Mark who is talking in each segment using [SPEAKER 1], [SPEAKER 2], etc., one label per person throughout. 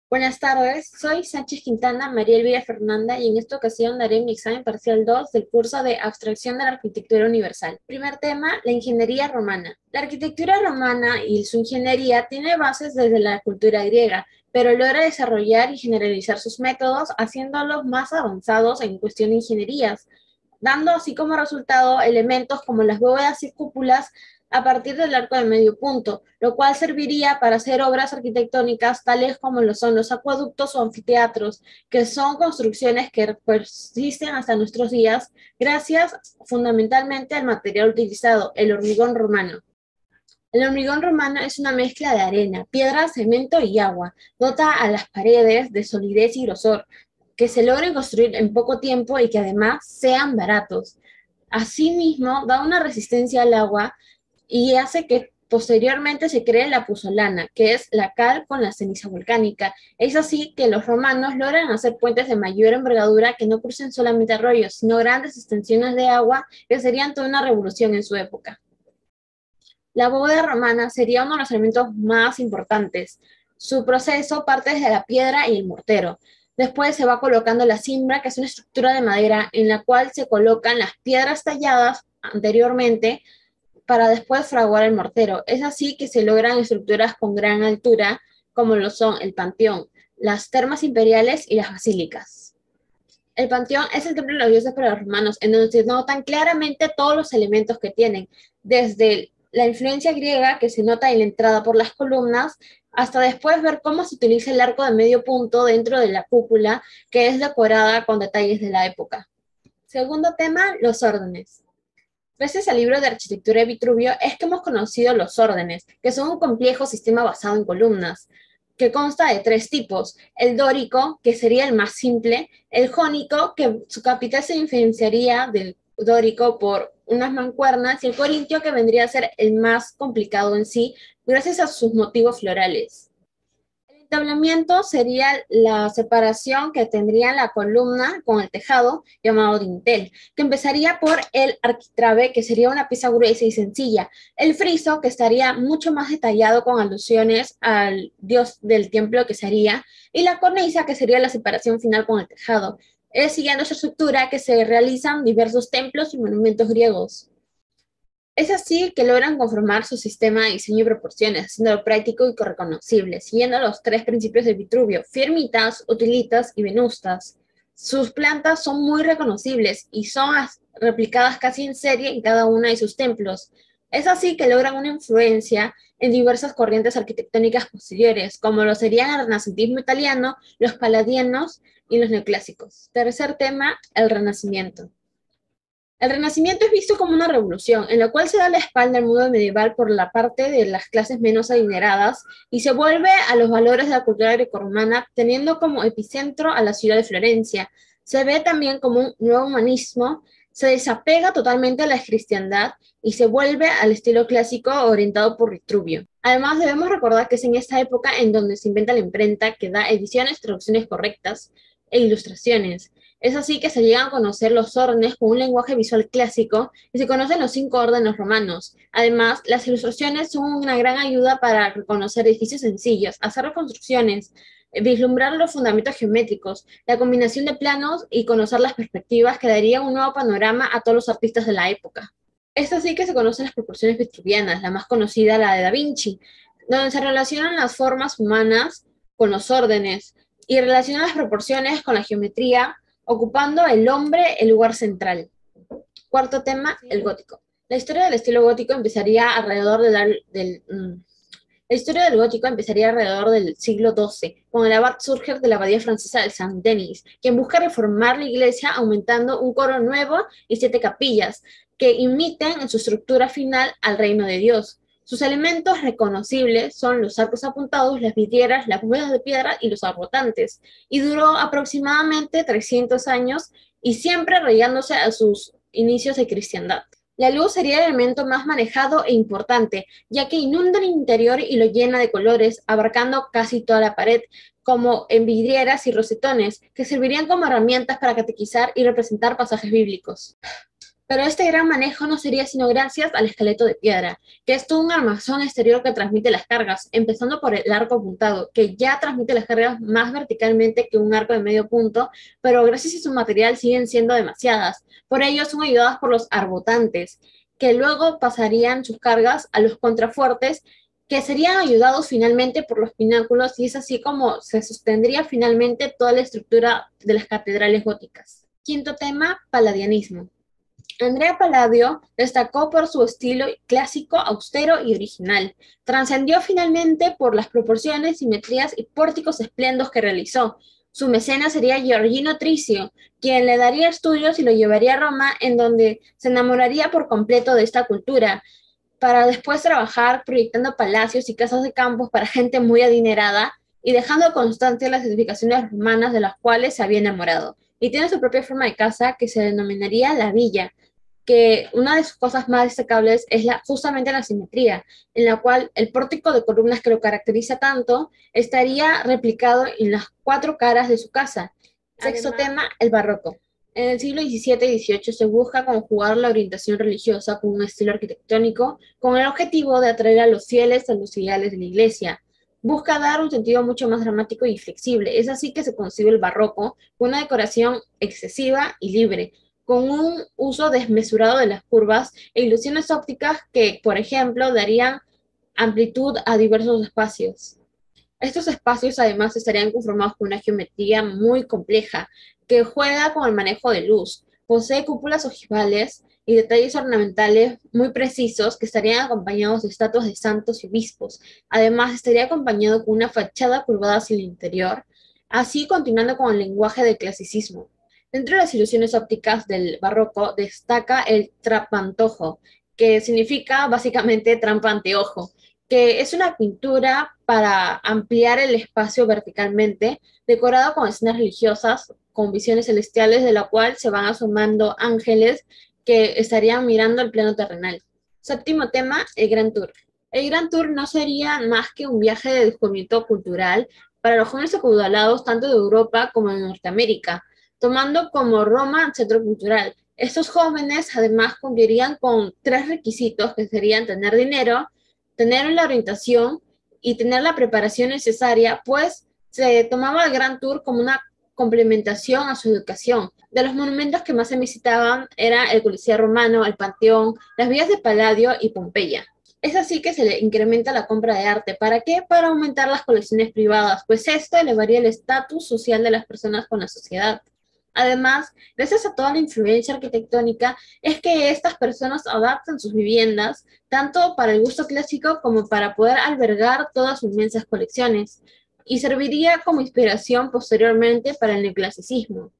[SPEAKER 1] Buenas tardes, soy Sánchez Quintana, María Elvira Fernanda, y en esta ocasión daré mi examen parcial 2 del curso de Abstracción de la Arquitectura Universal. Primer tema, la ingeniería romana. La arquitectura romana y su ingeniería tiene bases desde la cultura griega, pero logra desarrollar y generalizar sus métodos, haciéndolos más avanzados en cuestión de ingenierías, dando así como resultado elementos como las bóvedas y cúpulas a partir del arco de medio punto, lo cual serviría para hacer obras arquitectónicas tales como lo son los acueductos o anfiteatros, que son construcciones que persisten hasta nuestros días gracias fundamentalmente al material utilizado, el hormigón romano. El hormigón romano es una mezcla de arena, piedra, cemento y agua. Dota a las paredes de solidez y grosor, que se logren construir en poco tiempo y que además sean baratos. Asimismo, da una resistencia al agua y hace que posteriormente se cree la puzzolana, que es la cal con la ceniza volcánica. Es así que los romanos logran hacer puentes de mayor envergadura que no crucen solamente arroyos, sino grandes extensiones de agua que serían toda una revolución en su época. La bóveda romana sería uno de los elementos más importantes. Su proceso parte desde la piedra y el mortero. Después se va colocando la cimbra, que es una estructura de madera en la cual se colocan las piedras talladas anteriormente para después fraguar el mortero. Es así que se logran estructuras con gran altura, como lo son el panteón, las termas imperiales y las basílicas. El panteón es el templo de los dioses para los romanos, en donde se notan claramente todos los elementos que tienen, desde la influencia griega que se nota en la entrada por las columnas, hasta después ver cómo se utiliza el arco de medio punto dentro de la cúpula, que es decorada con detalles de la época. Segundo tema, los órdenes. Gracias al libro de arquitectura de Vitruvio es que hemos conocido los órdenes, que son un complejo sistema basado en columnas, que consta de tres tipos: el dórico, que sería el más simple; el jónico, que su capital se diferenciaría del dórico por unas mancuernas; y el corintio, que vendría a ser el más complicado en sí, gracias a sus motivos florales. El entablamiento sería la separación que tendría la columna con el tejado, llamado dintel, que empezaría por el arquitrabe, que sería una pieza gruesa y sencilla; el friso, que estaría mucho más detallado con alusiones al dios del templo que sería; y la cornisa, que sería la separación final con el tejado. Es siguiendo esa estructura que se realizan diversos templos y monumentos griegos. Es así que logran conformar su sistema de diseño y proporciones, haciéndolo práctico y reconocible, siguiendo los tres principios de Vitruvio: firmitas, utilitas y venustas. Sus plantas son muy reconocibles y son replicadas casi en serie en cada uno de sus templos. Es así que logran una influencia en diversas corrientes arquitectónicas posteriores, como lo serían el renacentismo italiano, los paladianos y los neoclásicos. Tercer tema, el Renacimiento. El Renacimiento es visto como una revolución, en la cual se da la espalda al mundo medieval por la parte de las clases menos adineradas y se vuelve a los valores de la cultura grecorromana, teniendo como epicentro a la ciudad de Florencia. Se ve también como un nuevo humanismo, se desapega totalmente a la cristiandad y se vuelve al estilo clásico orientado por Vitruvio. Además, debemos recordar que es en esta época en donde se inventa la imprenta, que da ediciones, traducciones correctas e ilustraciones. Es así que se llegan a conocer los órdenes con un lenguaje visual clásico y se conocen los 5 órdenes romanos. Además, las ilustraciones son una gran ayuda para reconocer edificios sencillos, hacer reconstrucciones, vislumbrar los fundamentos geométricos, la combinación de planos y conocer las perspectivas, que darían un nuevo panorama a todos los artistas de la época. Es así que se conocen las proporciones vitruvianas, la más conocida, la de Da Vinci, donde se relacionan las formas humanas con los órdenes y relacionan las proporciones con la geometría, ocupando el hombre el lugar central. Cuarto tema, el gótico. La historia del estilo gótico empezaría alrededor la historia del gótico empezaría alrededor del siglo XII, con el abad Surger de la abadía francesa de Saint-Denis, quien busca reformar la iglesia aumentando un coro nuevo y 7 capillas, que imiten en su estructura final al reino de Dios. Sus elementos reconocibles son los arcos apuntados, las vidrieras, las bóvedas de piedra y los arbotantes, y duró aproximadamente 300 años y siempre arraigándose a sus inicios de cristiandad. La luz sería el elemento más manejado e importante, ya que inunda el interior y lo llena de colores, abarcando casi toda la pared, como en vidrieras y rosetones, que servirían como herramientas para catequizar y representar pasajes bíblicos. Pero este gran manejo no sería sino gracias al esqueleto de piedra, que es todo un armazón exterior que transmite las cargas, empezando por el arco apuntado, que ya transmite las cargas más verticalmente que un arco de medio punto, pero gracias a su material siguen siendo demasiadas. Por ello son ayudadas por los arbotantes, que luego pasarían sus cargas a los contrafuertes, que serían ayudados finalmente por los pináculos, y es así como se sostendría finalmente toda la estructura de las catedrales góticas. Quinto tema, palladianismo. Andrea Palladio destacó por su estilo clásico, austero y original. Trascendió finalmente por las proporciones, simetrías y pórticos espléndos que realizó. Su mecenas sería Giorgino Tricio, quien le daría estudios y lo llevaría a Roma, en donde se enamoraría por completo de esta cultura, para después trabajar proyectando palacios y casas de campos para gente muy adinerada y dejando constancia las edificaciones romanas de las cuales se había enamorado. Y tiene su propia forma de casa que se denominaría la villa, que una de sus cosas más destacables es justamente la simetría, en la cual el pórtico de columnas que lo caracteriza tanto estaría replicado en las cuatro caras de su casa. Sexto tema, el barroco. En el siglo XVII y XVIII se busca conjugar la orientación religiosa con un estilo arquitectónico con el objetivo de atraer a los fieles a los ideales de la iglesia. Busca dar un sentido mucho más dramático y flexible. Es así que se concibe el barroco, con una decoración excesiva y libre, con un uso desmesurado de las curvas e ilusiones ópticas que, por ejemplo, darían amplitud a diversos espacios. Estos espacios además estarían conformados con una geometría muy compleja que juega con el manejo de luz. Posee cúpulas ojivales y detalles ornamentales muy precisos que estarían acompañados de estatuas de santos y obispos. Además, estaría acompañado con una fachada curvada hacia el interior, así continuando con el lenguaje del clasicismo. Dentro de las ilusiones ópticas del barroco destaca el trapantojo, que significa básicamente trampa anteojo, que es una pintura para ampliar el espacio verticalmente, decorado con escenas religiosas, con visiones celestiales, de la cual se van asomando ángeles que estarían mirando el plano terrenal. Séptimo tema, el Gran Tour. El Gran Tour no sería más que un viaje de descubrimiento cultural para los jóvenes acaudalados tanto de Europa como de Norteamérica, tomando como Roma centro cultural. Estos jóvenes además cumplirían con tres requisitos que serían tener dinero, tener la orientación y tener la preparación necesaria, pues se tomaba el Gran Tour como una complementación a su educación. De los monumentos que más se visitaban era el Coliseo Romano, el Panteón, las villas de Palladio y Pompeya. Es así que se le incrementa la compra de arte. ¿Para qué? Para aumentar las colecciones privadas, pues esto elevaría el estatus social de las personas con la sociedad. Además, gracias a toda la influencia arquitectónica, es que estas personas adaptan sus viviendas tanto para el gusto clásico como para poder albergar todas sus inmensas colecciones, y serviría como inspiración posteriormente para el neoclasicismo.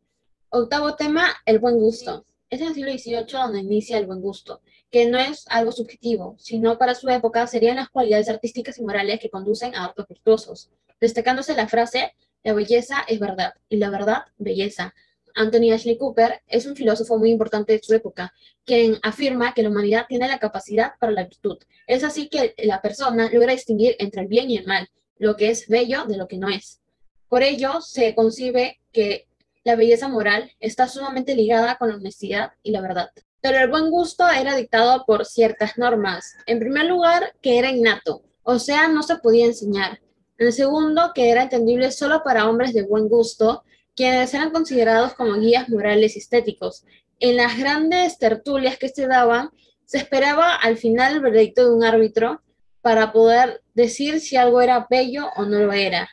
[SPEAKER 1] Octavo tema, el buen gusto. Es en el siglo XVIII donde inicia el buen gusto, que no es algo subjetivo, sino para su época serían las cualidades artísticas y morales que conducen a actos virtuosos, destacándose la frase, la belleza es verdad, y la verdad, belleza. Anthony Ashley Cooper es un filósofo muy importante de su época, quien afirma que la humanidad tiene la capacidad para la virtud. Es así que la persona logra distinguir entre el bien y el mal, lo que es bello de lo que no es. Por ello, se concibe que la belleza moral está sumamente ligada con la honestidad y la verdad. Pero el buen gusto era dictado por ciertas normas. En primer lugar, que era innato, o sea, no se podía enseñar. En segundo, que era entendible solo para hombres de buen gusto, quienes eran considerados como guías morales y estéticos. En las grandes tertulias que se daban, se esperaba al final el veredicto de un árbitro para poder decir si algo era bello o no lo era.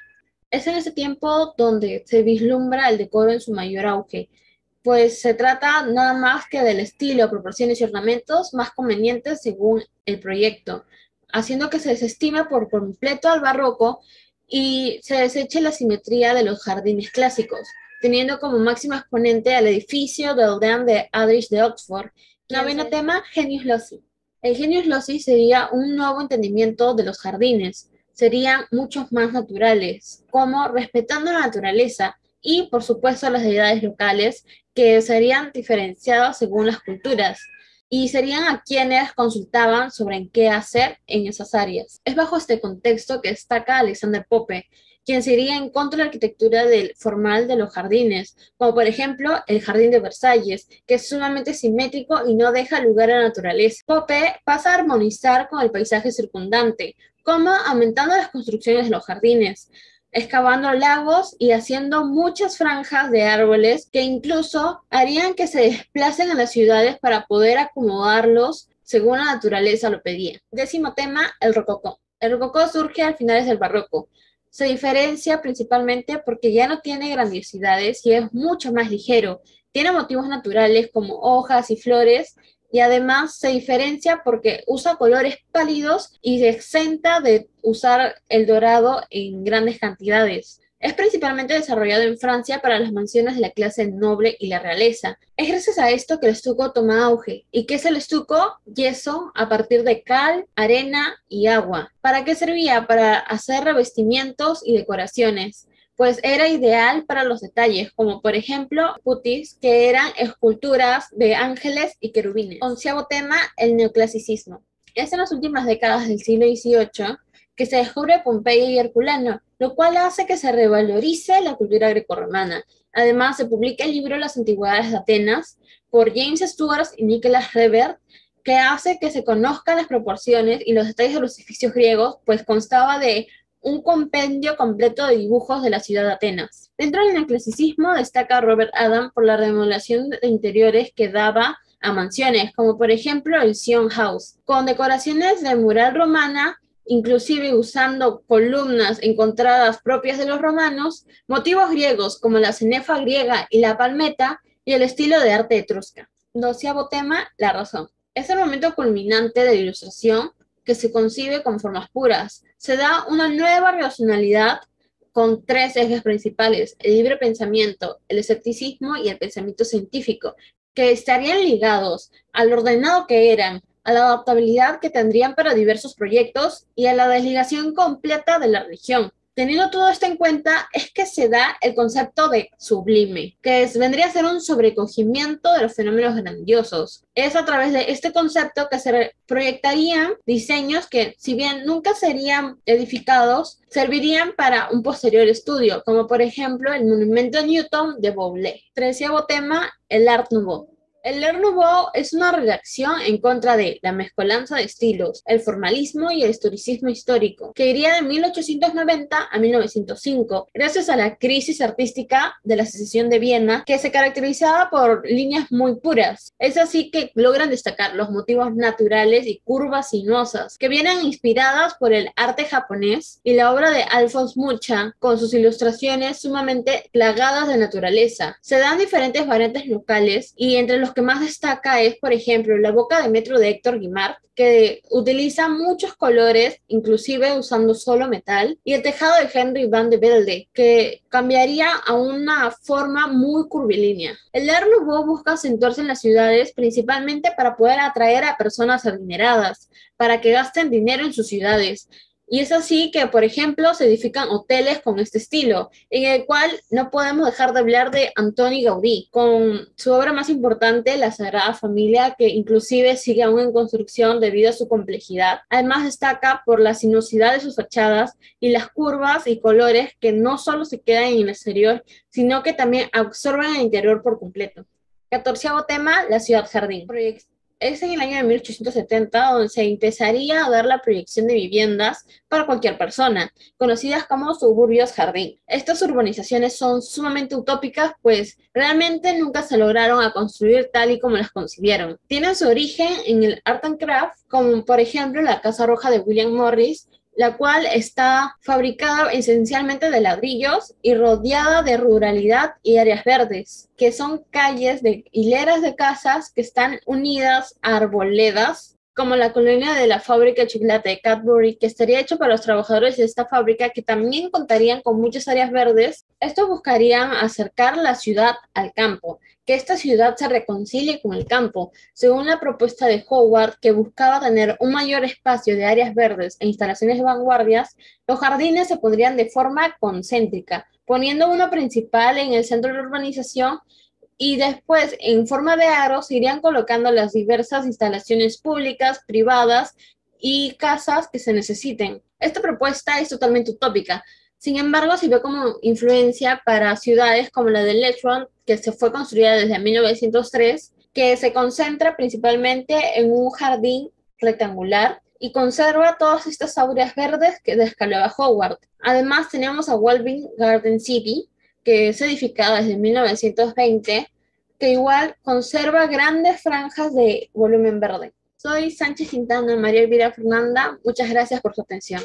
[SPEAKER 1] Es en ese tiempo donde se vislumbra el decoro en su mayor auge, pues se trata nada más que del estilo, proporciones y ornamentos más convenientes según el proyecto, haciendo que se desestime por completo al barroco y se deseche la simetría de los jardines clásicos, teniendo como máximo exponente al edificio del Dean de Aldrich de Oxford. Noveno tema, Genius Loci. El Genius Loci sería un nuevo entendimiento de los jardines, serían muchos más naturales, como respetando la naturaleza y, por supuesto, las deidades locales, que serían diferenciadas según las culturas, y serían a quienes consultaban sobre en qué hacer en esas áreas. Es bajo este contexto que destaca Alexander Pope, quien se iría en contra de la arquitectura formal de los jardines, como por ejemplo el Jardín de Versalles, que es sumamente simétrico y no deja lugar a la naturaleza. Pope pasa a armonizar con el paisaje circundante, como aumentando las construcciones de los jardines, excavando lagos y haciendo muchas franjas de árboles que incluso harían que se desplacen a las ciudades para poder acomodarlos según la naturaleza lo pedía. 10º tema, el rococó. El rococó surge al finales del barroco. Se diferencia principalmente porque ya no tiene grandiosidades y es mucho más ligero. Tiene motivos naturales como hojas y flores, y además se diferencia porque usa colores pálidos y se exenta de usar el dorado en grandes cantidades. Es principalmente desarrollado en Francia para las mansiones de la clase noble y la realeza. Es gracias a esto que el estuco toma auge. ¿Y qué es el estuco? Yeso a partir de cal, arena y agua. ¿Para qué servía? Para hacer revestimientos y decoraciones. Pues era ideal para los detalles, como por ejemplo putis, que eran esculturas de ángeles y querubines. 11º tema, el neoclasicismo. Es en las últimas décadas del siglo XVIII que se descubre Pompeya y Herculano, lo cual hace que se revalorice la cultura grecorromana. Además, se publica el libro Las Antigüedades de Atenas por James Stuart y Nicholas Rebert, que hace que se conozcan las proporciones y los detalles de los edificios griegos, pues constaba de un compendio completo de dibujos de la ciudad de Atenas. Dentro del neoclasicismo destaca Robert Adam por la remodelación de interiores que daba a mansiones, como por ejemplo el Sion House, con decoraciones de mural romana, inclusive usando columnas encontradas propias de los romanos, motivos griegos como la cenefa griega y la palmeta, y el estilo de arte etrusca. 12º tema, la razón. Es el momento culminante de la ilustración que se concibe con formas puras. Se da una nueva racionalidad con 3 ejes principales: el libre pensamiento, el escepticismo y el pensamiento científico, que estarían ligados al ordenado que eran, a la adaptabilidad que tendrían para diversos proyectos y a la desligación completa de la religión. Teniendo todo esto en cuenta, es que se da el concepto de sublime, que vendría a ser un sobrecogimiento de los fenómenos grandiosos. Es a través de este concepto que se proyectarían diseños que, si bien nunca serían edificados, servirían para un posterior estudio, como por ejemplo el monumento a Newton de Boulle. 13º tema, el Art Nouveau. El Art Nouveau es una reacción en contra de la mezcolanza de estilos, el formalismo y el historicismo histórico, que iría de 1890 a 1905, gracias a la crisis artística de la Secesión de Viena, que se caracterizaba por líneas muy puras. Es así que logran destacar los motivos naturales y curvas sinuosas, que vienen inspiradas por el arte japonés y la obra de Alphonse Mucha, con sus ilustraciones sumamente plagadas de naturaleza. Se dan diferentes variantes locales y entre los que más destaca es, por ejemplo, la boca de metro de Héctor Guimard, que utiliza muchos colores, inclusive usando solo metal, y el tejado de Henry van de Velde, que cambiaría a una forma muy curvilínea. El Art Nouveau busca acentuarse en las ciudades principalmente para poder atraer a personas adineradas, para que gasten dinero en sus ciudades. Y es así que, por ejemplo, se edifican hoteles con este estilo, en el cual no podemos dejar de hablar de Antoni Gaudí, con su obra más importante, La Sagrada Familia, que inclusive sigue aún en construcción debido a su complejidad. Además destaca por la sinuosidad de sus fachadas y las curvas y colores que no solo se quedan en el exterior, sino que también absorben el interior por completo. 14º tema, la ciudad jardín. Es en el año de 1870 donde se empezaría a dar la proyección de viviendas para cualquier persona, conocidas como suburbios jardín. Estas urbanizaciones son sumamente utópicas, pues realmente nunca se lograron a construir tal y como las concibieron. Tienen su origen en el Art and Craft, como por ejemplo la Casa Roja de William Morris, la cual está fabricada esencialmente de ladrillos y rodeada de ruralidad y áreas verdes, que son calles de hileras de casas que están unidas a arboledas, como la colonia de la fábrica de chocolate de Cadbury, que estaría hecho para los trabajadores de esta fábrica, que también contarían con muchas áreas verdes. Estos buscarían acercar la ciudad al campo, que esta ciudad se reconcilie con el campo, según la propuesta de Howard, que buscaba tener un mayor espacio de áreas verdes e instalaciones de vanguardias. Los jardines se pondrían de forma concéntrica, poniendo uno principal en el centro de la urbanización, y después, en forma de aros, se irían colocando las diversas instalaciones públicas, privadas y casas que se necesiten. Esta propuesta es totalmente utópica. Sin embargo, sirvió como influencia para ciudades como la de Lechon, que se fue construida desde 1903, que se concentra principalmente en un jardín rectangular y conserva todas estas áureas verdes que descalaba Howard. Además, tenemos a Walvin Garden City, que es edificada desde 1920, que igual conserva grandes franjas de volumen verde. Soy Sánchez Quintana, María Elvira Fernanda. Muchas gracias por su atención.